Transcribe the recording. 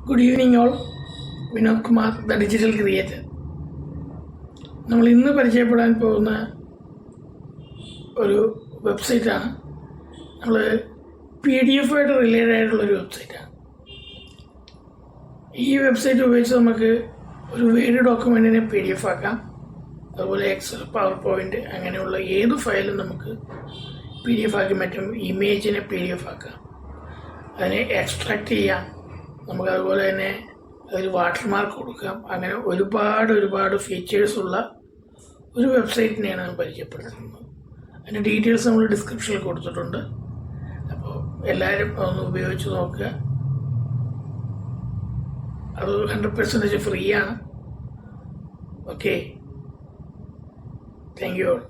Good evening all. Vinod Kumar, the digital creator. നമ്മൾ ഇന്ന് പരിചയപ്പെടാൻ പോകുന്ന ഒരു വെബ്സൈറ്റാണ്. നമ്മൾ PDF ആയിട്ട് റിലേറ്റഡ് ആയിട്ടുള്ളൊരു വെബ്സൈറ്റാണ്. ഈ വെബ്സൈറ്റ് ഉപയോഗിച്ച് നമുക്ക് ഒരു വേഡ് ഡോക്യുമെൻറ്റിനെ PDF ആക്കാം. അതുപോലെ എക്സൽ, പവർ പോയിൻ്റ് അങ്ങനെയുള്ള ഏത് ഫയലും നമുക്ക് PDF ആക്കി മാറ്റും. ഇമേജിനെ PDF ആക്കാം, അതിനെ എക്സ്ട്രാക്ട് ചെയ്യാം. നമുക്ക് അതുപോലെ തന്നെ അതിൽ വാട്ടർമാർക്ക് കൊടുക്കാം. അങ്ങനെ ഒരുപാട് ഫീച്ചേഴ്സുള്ള ഒരു വെബ്സൈറ്റിനെയാണ് നമ്മൾ പരിചയപ്പെടുത്തുന്നത്. അതിൻ്റെ ഡീറ്റെയിൽസ് നമ്മൾ ഡിസ്ക്രിപ്ഷനിൽ കൊടുത്തിട്ടുണ്ട്. അപ്പോൾ എല്ലാവരും അതൊന്ന് ഉപയോഗിച്ച് നോക്കുക. അത് 100% ഫ്രീ ആണ്. Okay, thank you all.